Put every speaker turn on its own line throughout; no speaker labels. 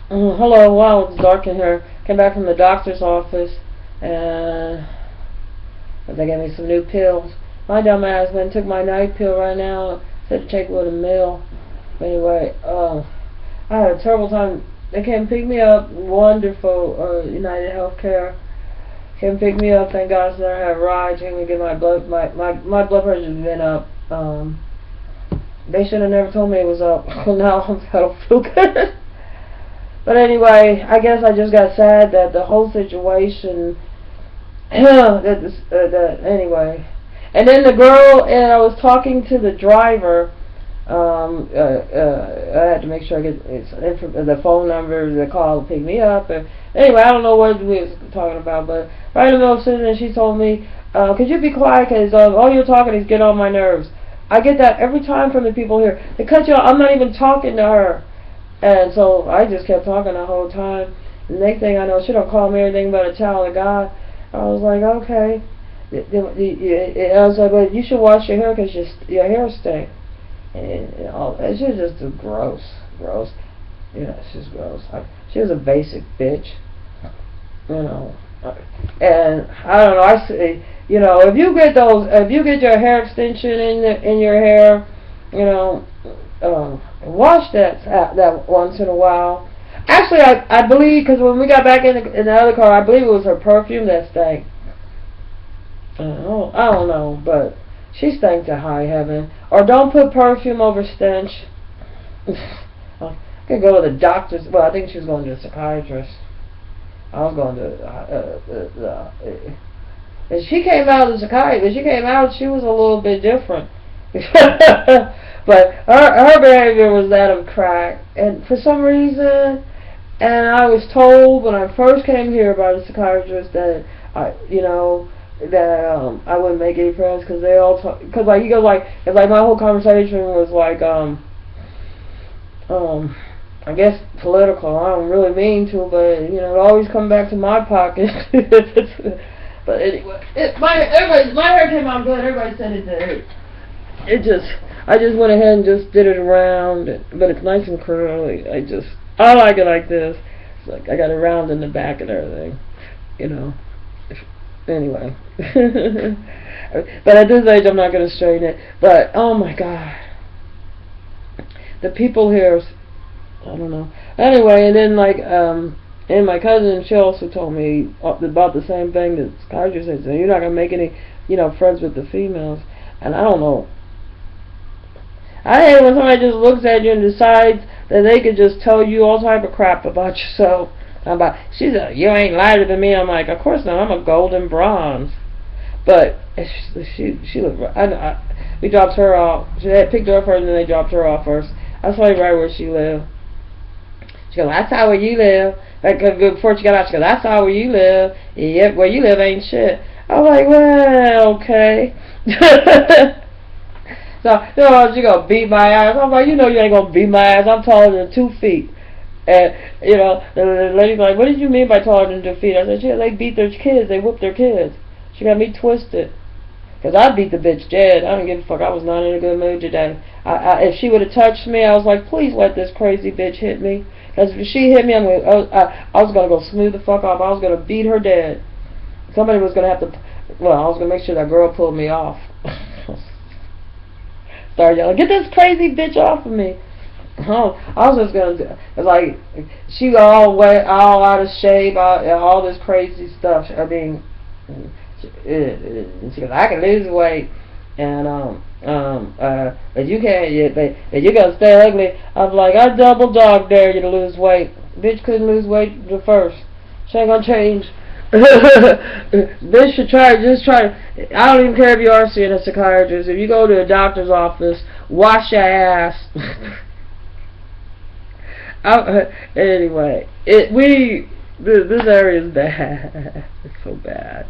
Hello, wow, it's dark in here. Came back from the doctor's office and they gave me some new pills. My dumb ass went and took my night pill right now. Said to take it with a meal. Anyway, I had a terrible time. They came and picked me up. Wonderful, United Healthcare. Came and picked me up. Thank God, so I had a ride. Came to get my blood pressure's been up. They should have never told me it was up. Now I don't feel good. But anyway, I guess I just got sad that the whole situation, anyway. And then the girl, and I was talking to the driver, I had to make sure I get the phone number, the call to pick me up. And anyway, I don't know what we was talking about, but right in the middle of sitting, she told me, could you be quiet, because all you're talking is getting on my nerves. I get that every time from the people here. They cut you off. I'm not even talking to her. And so I just kept talking the whole time. The next thing I know, she don't call me anything but a child of God. I was like, okay. I was like, but you should wash your hair because your hair stinks. And it's just gross. Yeah, it's just gross. She was a basic bitch. You know. And I don't know. I say, you know, if you get your hair extension in your hair, you know. Wash that once in a while. Actually, I believe, because when we got back in the other car, I believe it was her perfume that stank. I don't know, but she stank to high heaven. Or don't put perfume over stench. I could go to the doctor's. Well, I think she was going to a psychiatrist. I was going to. And she came out of the psychiatrist. When she came out, she was a little bit different. But her behavior was that of crack, and for some reason, and I was told when I first came here by the psychiatrist that I wouldn't make any friends because they all talk, because like he goes like it's like my whole conversation was like I guess political. I don't really mean to, but it always come back to my pocket. But anyway, my hair came out good. Everybody said it did. I just went ahead and just did it around, but it's nice and curly. I like it like this. It's like I got it round in the back and everything, Anyway, but at this age, I'm not gonna straighten it. But oh my God, the people here, I don't know. Anyway, and then and my cousin, she also told me about the same thing that Skyler said. So you're not gonna make any, friends with the females, and I don't know. I hate when somebody just looks at you and decides that they could just tell you all type of crap about yourself. She's you ain't lighter than me. I'm like, of course not. I'm a golden bronze. But she looked. We dropped her off. She had picked her up first, and then they dropped her off first. I saw right where she lived. She goes, I saw where you live. Like before she got out, she goes, I saw where you live. Yep, where you live ain't shit. I was like, well, okay. So, she gonna beat my ass. I'm like, you ain't gonna beat my ass. I'm taller than 2 feet. And, the lady's like, what did you mean by taller than 2 feet? I said, yeah, they beat their kids. They whoop their kids. She got me twisted. Because I beat the bitch dead. I don't give a fuck. I was not in a good mood today. If she would have touched me, I was like, please let this crazy bitch hit me. Because if she hit me, I was going to go smooth the fuck off. I was going to beat her dead. Somebody was going to have to, I was going to make sure that girl pulled me off. Started yelling, get this crazy bitch off of me. Oh, I was just gonna do it's like she got all out of shape, all this crazy stuff. I mean, she goes, I can lose weight, and but you can't yet. But you're gonna stay ugly. I'm like, I double dog dare you to lose weight. Bitch couldn't lose weight the first. She ain't gonna change. Bitch should just try. I don't even care if you are seeing a psychiatrist. If you go to a doctor's office, wash your ass. Anyway, this area is bad. It's so bad.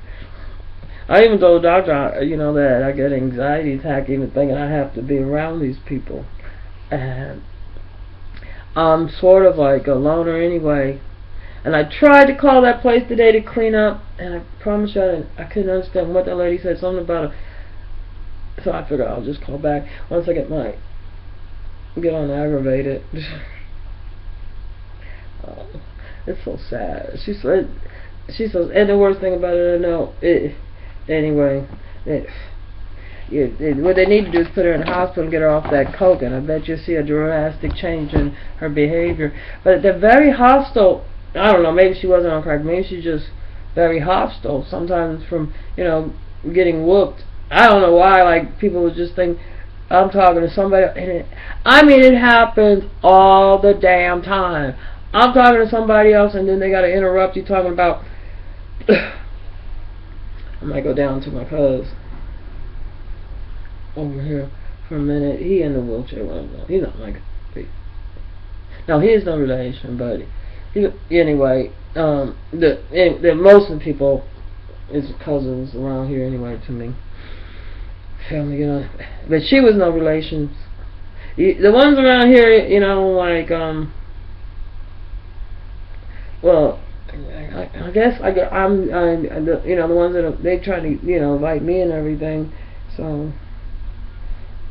I even told the doctor, that I get an anxiety attack even thinking I have to be around these people, and I'm sort of like a loner anyway. And I tried to call that place today to clean up, and I promise you I couldn't understand what that lady said. Something about it. So I figured I'll just call back once I get on aggravated. It's so sad. She's so, and the worst thing about it, I know, anyway, what they need to do is put her in the hospital and get her off that coke, and I bet you'll see a drastic change in her behavior. But they're very hostile. I don't know, maybe she wasn't on crack, maybe she's just very hostile, sometimes from, getting whooped. I don't know why, like, people would just think I'm talking to somebody, and it happens all the damn time. I'm talking to somebody else, and then they gotta interrupt you talking about I might go down to my cuz over here for a minute. He in the wheelchair. Well, no, he's not like no, he is no relation, but anyway, the most of the people is cousins around here anyway to me. Family, but she was no relation. The ones around here, like well, I guess I'm the ones that they try to invite me and everything. So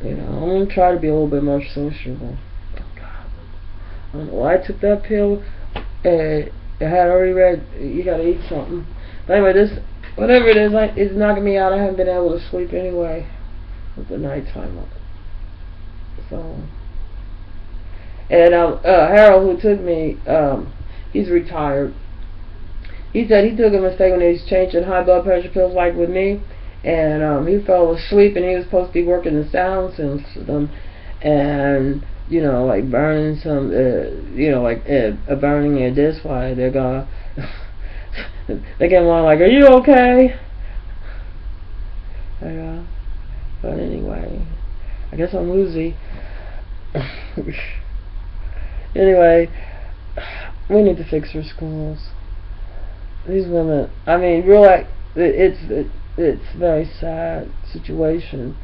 I'm gonna try to be a little bit more sociable. God, I don't know why I took that pill. It had already read you gotta eat something. But anyway, this whatever it is, it's knocking me out. I haven't been able to sleep anyway with the nighttime on. So and Harold, who took me, he's retired. He said he took a mistake when he was changing high blood pressure pills like with me, and he fell asleep, and he was supposed to be working the sound system, and like burning some, burning a disc while they're gonna they came on like, are you okay? But anyway, I guess I'm woozy. Anyway, we need to fix our schools. These women, really, it's a very sad situation.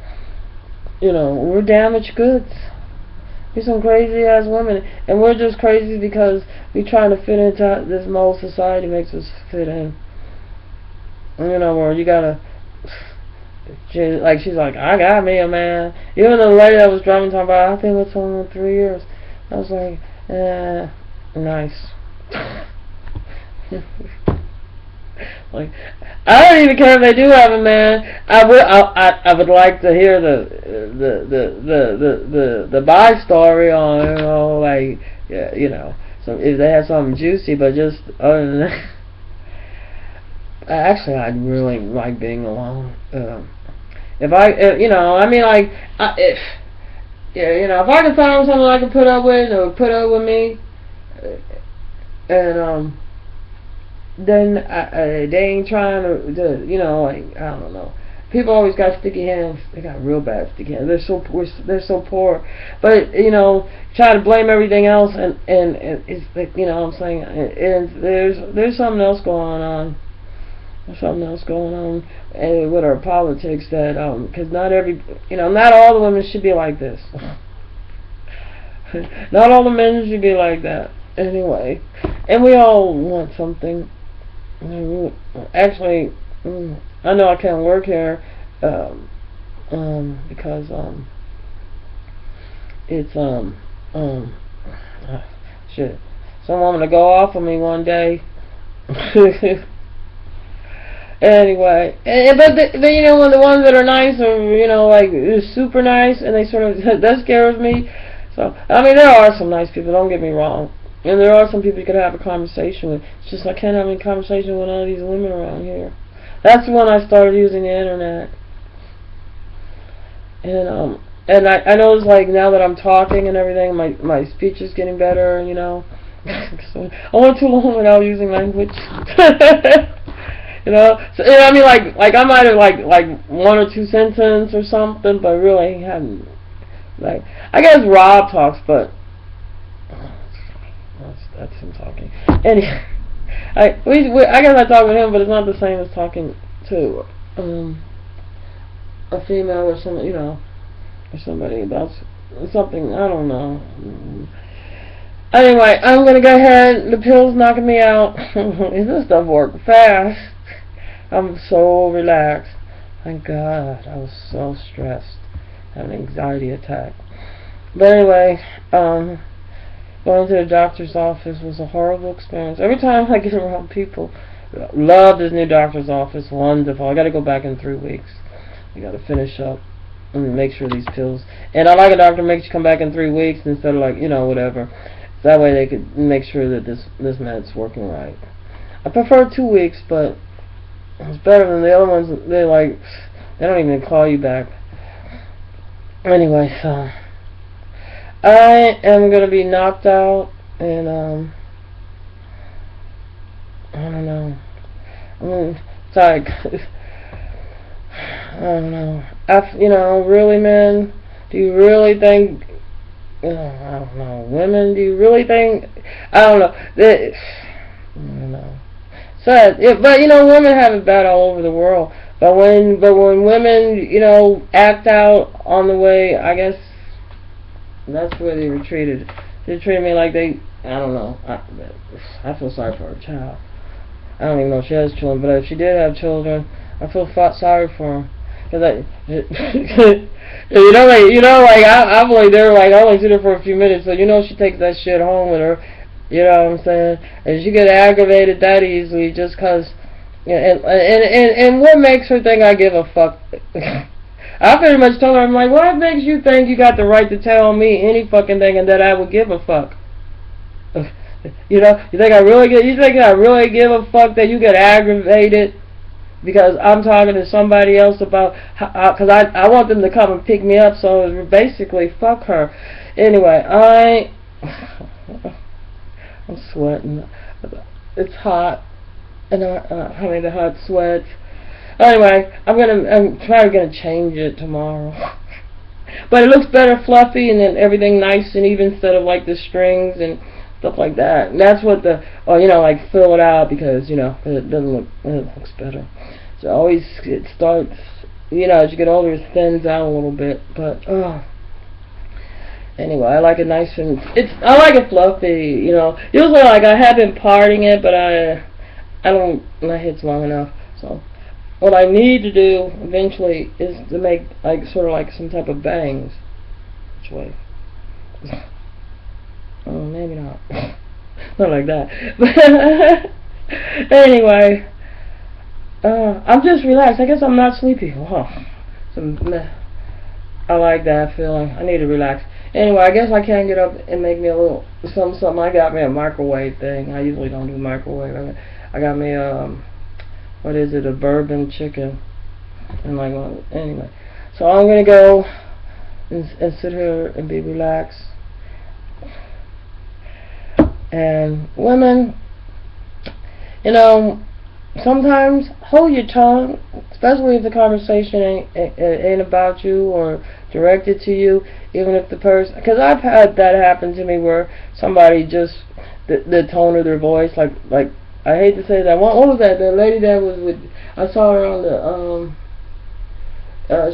We're damaged goods. We're some crazy ass women, and we're just crazy because we're trying to fit into this mold society makes us fit in. Where you gotta. She's like, I got me a man. Even the lady that was driving talking about, I think it's only 3 years. I was like, nice. Like, I don't even care if they do have a man. I would like to hear the buy story on so if they have something juicy, but just other than that. Actually, I'd really like being alone. If I could find someone I could put up with, or put up with me, and then they ain't trying to, I don't know. People always got sticky hands. They got real bad sticky hands. They're so poor, but try to blame everything else, and it's like, what I'm saying, and there's something else going on. There's something else going on with our politics that, because not all the women should be like this. Not all the men should be like that. Anyway, and we all want something. Actually, I know I can't work here, because it's shit. Some woman to go off on me one day. Anyway, but when the ones that are nice are, like, super nice, and they sort of, that scares me. So, there are some nice people, don't get me wrong. And there are some people you could have a conversation with. It's just I can't have any conversation with none of these women around here. That's when I started using the internet. And I notice, like, now that I'm talking and everything, my speech is getting better, So I went too long without using language. So like I might have like one or two sentences or something, but really hadn't. Like, I guess Rob talks, but that's him talking. Anyway, I guess I talk with him, but it's not the same as talking to a female or some or somebody about something. I don't know. Anyway, I'm gonna go ahead. The pill's knocking me out. This stuff worked fast. I'm so relaxed. Thank God. I was so stressed. I had an anxiety attack. But anyway, Going to the doctor's office was a horrible experience. Every time I get around people, love this new doctor's office, wonderful. I got to go back in 3 weeks. You got to finish up and make sure these pills. And I like a doctor makes you come back in 3 weeks instead of like, whatever. That way they could make sure that this med's working right. I prefer 2 weeks, but it's better than the other ones. They don't even call you back. Anyway, so I am gonna be knocked out, and I don't know. It's like I don't know. Really, men? Do you really think? I don't know. Women? Do you really think? I don't know. I don't know. Sad, but women have it bad all over the world. But when women, act out on the way, I guess that's where they were treated. They treated me like I don't know. I feel sorry for her child. I don't even know if she has children, but if she did have children, I feel sorry for them. Cause I believe they were I only see her for a few minutes, so she takes that shit home with her. You know what I'm saying? And she get aggravated that easily just cause. And what makes her think I give a fuck? I pretty much told her, I'm like, what makes you think you got the right to tell me any fucking thing and that I would give a fuck? You think I really give a fuck that you get aggravated because I'm talking to somebody else about because I want them to come and pick me up, so basically fuck her. Anyway, I'm sweating. It's hot. And I'm having the hot sweats. Anyway, I'm probably gonna change it tomorrow. But it looks better fluffy and then everything nice and even instead of like the strings and stuff like that. And that's what fill it out because it doesn't look. It looks better. So it starts. As you get older, it thins out a little bit. But anyway, I like it nice and I like it fluffy. Usually I have been parting it, but my head's long enough. So what I need to do eventually is to make sort of some type of bangs. Which way? Oh, maybe not. Not like that. But anyway, I'm just relaxed. I guess I'm not sleepy. Oh, I like that feeling. I need to relax. Anyway, I guess I can get up and make me a little something. I got me a microwave thing. I usually don't do microwave. I got me a bourbon chicken, and anyway. So I'm gonna go and sit here and be relaxed. And women, sometimes hold your tongue, especially if the conversation ain't about you or directed to you, even if the person, because I've had that happen to me where somebody just, the tone of their voice, like I hate to say that. What was that? The lady that was with, I saw her on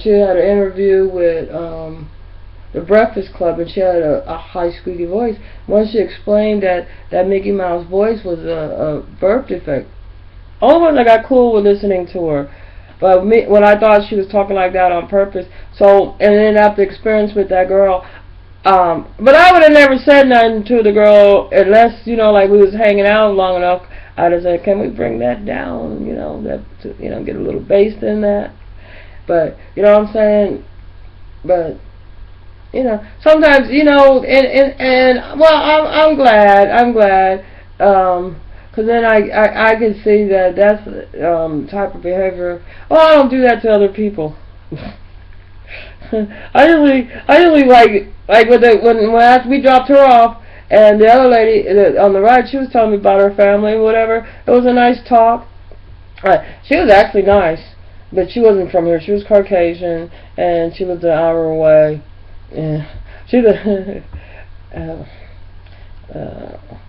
she had an interview with the Breakfast Club, and she had a high squeaky voice. Once she explained that Mickey Mouse voice was a birth defect. All of us, I got cool with listening to her. But when I thought she was talking like that on purpose, so, and then after experience with that girl, but I would have never said nothing to the girl unless, we was hanging out long enough. I'd have said, can we bring that down, get a little bass in that. But, you know what I'm saying? But, sometimes, and well, I'm glad, because then I can see that that's type of behavior. Well, I don't do that to other people. I usually like when after we dropped her off, and the other lady on the right, she was telling me about her family and whatever. It was a nice talk. She was actually nice, but she wasn't from here. She was Caucasian, and she lived an hour away. Yeah,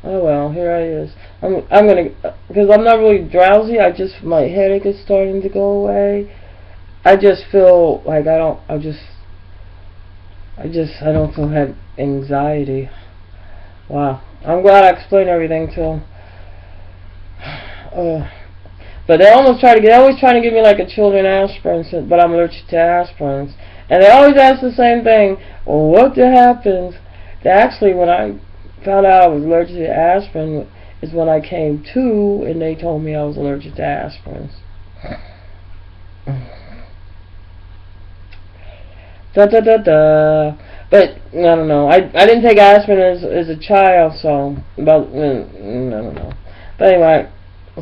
oh well, here I is. I'm gonna, because I'm not really drowsy. My headache is starting to go away. I just feel like I don't have anxiety. Wow, I'm glad I explained everything to them. But they always trying to give me like a children aspirin, but I'm allergic to aspirins. And they always ask the same thing. Well, what happens? Actually, when I found out I was allergic to aspirin is when I came to, and they told me I was allergic to aspirin. Da da da da. But I don't know. I didn't take aspirin as a child, so I don't know. But anyway,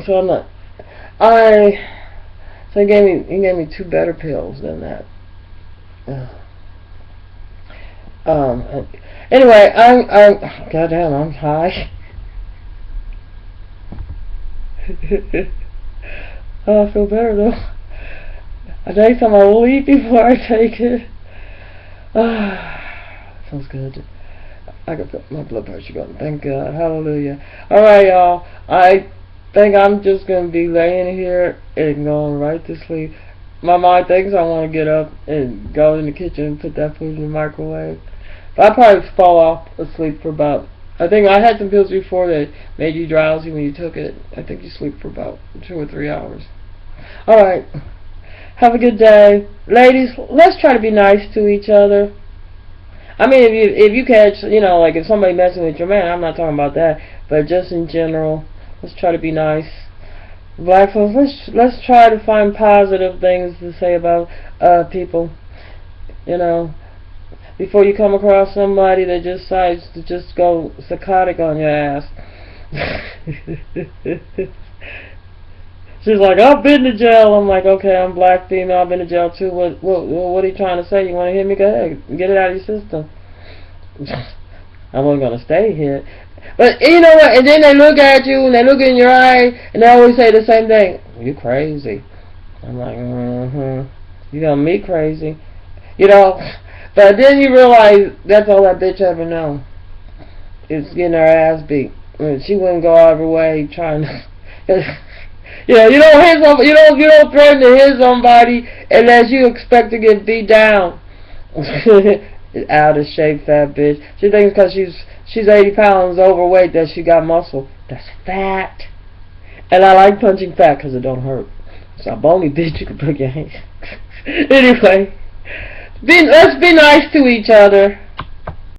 so I'm not. So he gave me 2 better pills than that. Anyway, goddamn, I'm high. Oh, I feel better though. I take some I will eat before I take it. Sounds good. I got my blood pressure going. Thank God. Hallelujah. Alright, y'all. I think I'm just going to be laying here and going right to sleep. My mind thinks I want to get up and go in the kitchen and put that food in the microwave. But I probably fall off asleep for about... I think I had some pills before that made you drowsy when you took it. I think you sleep for about 2 or 3 hours. Alright. Have a good day. Ladies, let's try to be nice to each other. I mean, if you catch, you know, like if somebody messing with your man, I'm not talking about that. But just in general, let's try to be nice. Black folks, let's try to find positive things to say about people. You know, before you come across somebody that just decides to just go psychotic on your ass. She's like, I've been to jail. I'm like, okay, I'm black female. I've been to jail too. What are you trying to say? You want to hear me? Go ahead, get it out of your system. I wasn't gonna stay here. But you know what? And then they look at you and they look in your eye and they always say the same thing. You crazy. I'm like, you got me crazy. You know. But then you realize that's all that bitch ever known. Is getting her ass beat. I mean, she wouldn't go out of her way trying to. You know, you don't hit somebody, you don't threaten to hit somebody unless you expect to get beat down. Out of shape, fat bitch. She thinks because she's 80 pounds overweight that she got muscle. That's fat. And I like punching fat because it don't hurt. So a bony bitch, you can put your hands. Anyway, let's be nice to each other.